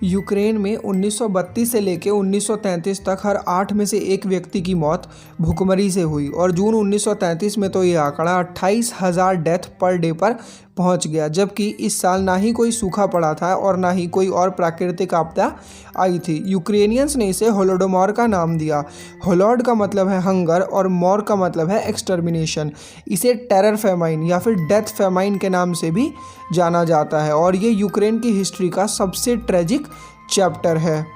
Ukraine में 1932 से लेकर 1933 तक हर 8 में से एक व्यक्ति की मौत भूखमरी से हुई और जून 1933 में तो ये आंकड़ा 28,000 डेथ पर डे पर पहुंच गया। जबकि इस साल ना ही कोई सूखा पड़ा था और ना ही कोई और प्राकृतिक आपदा आई थी। यूक्रेनियंस ने इसे होलोडोमॉर का नाम दिया। होलोड का मतलब है हंगर और मॉर का मतलब है एक्सटर्मिनेशन। इसे टेरर फेमाइन या फिर डेथ फेमाइन के नाम से भी जाना जाता है और ये यूक्रेन की हिस्ट्री का सबसे ट्रेजिक चैप्टर है।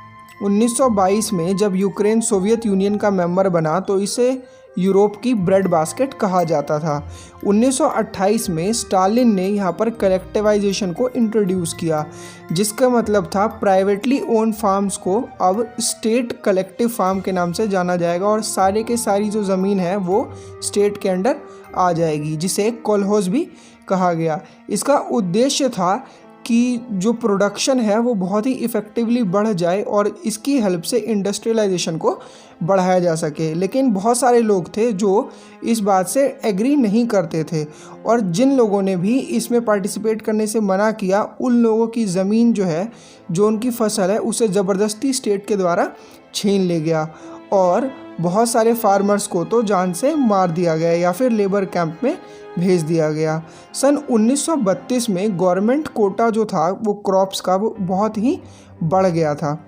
1922 में जब यूक्रेन सोवियत यूनियन का मेंबर बना तो इसे यूरोप की ब्रेड बास्केट कहा जाता था। 1928 में स्टालिन ने यहाँ पर कलेक्टिवाइजेशन को इंट्रोड्यूस किया, जिसका मतलब था प्राइवेटली ओन फार्म्स को अब स्टेट कलेक्टिव फार्म के नाम से जाना जाएगा और सारे के सारी जो ज़मीन है वो स्टेट के अंडर आ जाएगी, जिसे कोलहोज भी कहा गया। इसका उद्देश्य था कि जो प्रोडक्शन है वो बहुत ही इफ़ेक्टिवली बढ़ जाए और इसकी हेल्प से इंडस्ट्रियलाइजेशन को बढ़ाया जा सके। लेकिन बहुत सारे लोग थे जो इस बात से एग्री नहीं करते थे और जिन लोगों ने भी इसमें पार्टिसिपेट करने से मना किया उन लोगों की ज़मीन जो है, जो उनकी फसल है, उसे ज़बरदस्ती स्टेट के द्वारा छीन ले गया और बहुत सारे फार्मर्स को तो जान से मार दिया गया या फिर लेबर कैंप में भेज दिया गया। सन 1932 में गवर्नमेंट कोटा जो था वो क्रॉप्स का वो बहुत ही बढ़ गया था,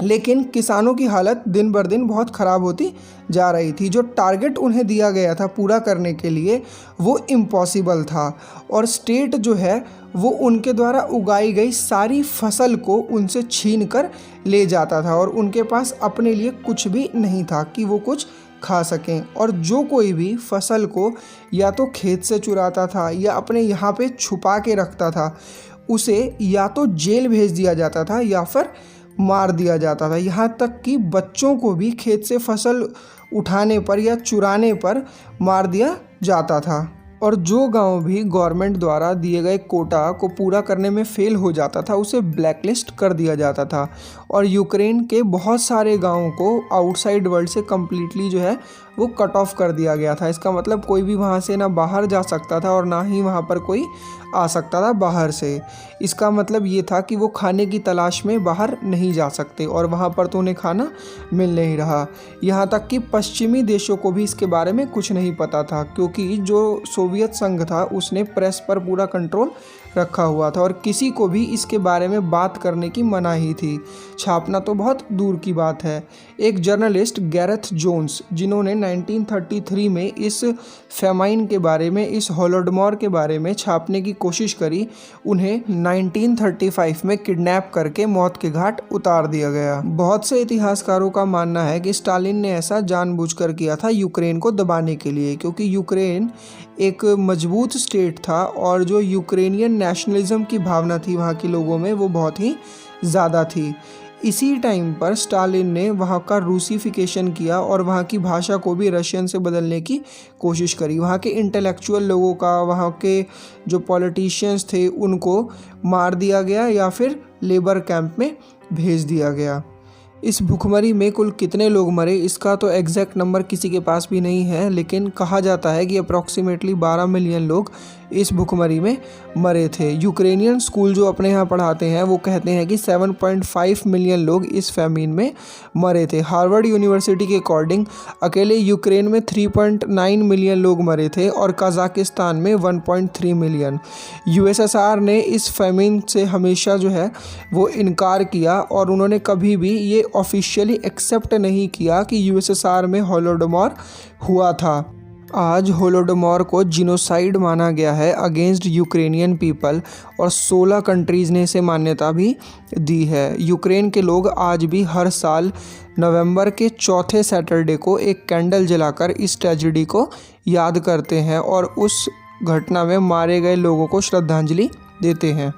लेकिन किसानों की हालत दिन बर दिन बहुत ख़राब होती जा रही थी। जो टारगेट उन्हें दिया गया था पूरा करने के लिए वो इम्पॉसिबल था और स्टेट जो है वो उनके द्वारा उगाई गई सारी फसल को उनसे छीन कर ले जाता था और उनके पास अपने लिए कुछ भी नहीं था कि वो कुछ खा सकें। और जो कोई भी फसल को या तो खेत से चुराता था या अपने यहाँ पे छुपा के रखता था, उसे या तो जेल भेज दिया जाता था या फिर मार दिया जाता था। यहाँ तक कि बच्चों को भी खेत से फसल उठाने पर या चुराने पर मार दिया जाता था। और जो गांव भी गवर्नमेंट द्वारा दिए गए कोटा को पूरा करने में फेल हो जाता था उसे ब्लैकलिस्ट कर दिया जाता था और यूक्रेन के बहुत सारे गांवों को आउटसाइड वर्ल्ड से कम्प्लीटली जो है वो कट ऑफ कर दिया गया था। इसका मतलब कोई भी वहाँ से ना बाहर जा सकता था और ना ही वहाँ पर कोई आ सकता था बाहर से। इसका मतलब ये था कि वो खाने की तलाश में बाहर नहीं जा सकते और वहाँ पर तो उन्हें खाना मिल नहीं रहा। यहाँ तक कि पश्चिमी देशों को भी इसके बारे में कुछ नहीं पता था, क्योंकि जो सोवियत संघ था उसने प्रेस पर पूरा कंट्रोल रखा हुआ था और किसी को भी इसके बारे में बात करने की मनाही थी। छापना तो बहुत दूर की बात है। एक जर्नलिस्ट गैरेथ जोन्स, जिन्होंने 1933 में इस फेमाइन के बारे में, इस होलोडोमॉर के बारे में छापने की कोशिश करी, उन्हें 1935 में किडनैप करके मौत के घाट उतार दिया गया। बहुत से इतिहासकारों का मानना है कि स्टालिन ने ऐसा जानबूझकर किया था यूक्रेन को दबाने के लिए, क्योंकि यूक्रेन एक मजबूत स्टेट था और जो यूक्रेनियन नेशनलिज्म की भावना थी वहाँ के लोगों में वो बहुत ही ज़्यादा थी। इसी टाइम पर स्टालिन ने वहाँ का रूसीफिकेशन किया और वहाँ की भाषा को भी रशियन से बदलने की कोशिश करी। वहाँ के इंटेलेक्चुअल लोगों का, वहाँ के जो पॉलिटिशियंस थे उनको मार दिया गया या फिर लेबर कैंप में भेज दिया गया। इस भूखमरी में कुल कितने लोग मरे इसका तो एग्जैक्ट नंबर किसी के पास भी नहीं है, लेकिन कहा जाता है कि अप्रॉक्सीमेटली 12 मिलियन लोग इस भूखमरी में मरे थे। यूक्रेनियन स्कूल जो अपने यहाँ पढ़ाते हैं वो कहते हैं कि 7.5 मिलियन लोग इस फैमिन में मरे थे। हार्वर्ड यूनिवर्सिटी के अकॉर्डिंग अकेले यूक्रेन में 3.9 मिलियन लोग मरे थे और कजाकिस्तान में 1.3 मिलियन। यूएसएसआर ने इस फैमिन से हमेशा जो है वो इनकार किया और उन्होंने कभी भी ये ऑफिशियली एक्सेप्ट नहीं किया कि यूएसएसआर में होलोडोमॉर हुआ था। आज होलोडोमॉर को जिनोसाइड माना गया है अगेंस्ट यूक्रेनियन पीपल और 16 कंट्रीज़ ने इसे मान्यता भी दी है। यूक्रेन के लोग आज भी हर साल नवंबर के चौथे सैटरडे को एक कैंडल जलाकर इस ट्रेजेडी को याद करते हैं और उस घटना में मारे गए लोगों को श्रद्धांजलि देते हैं।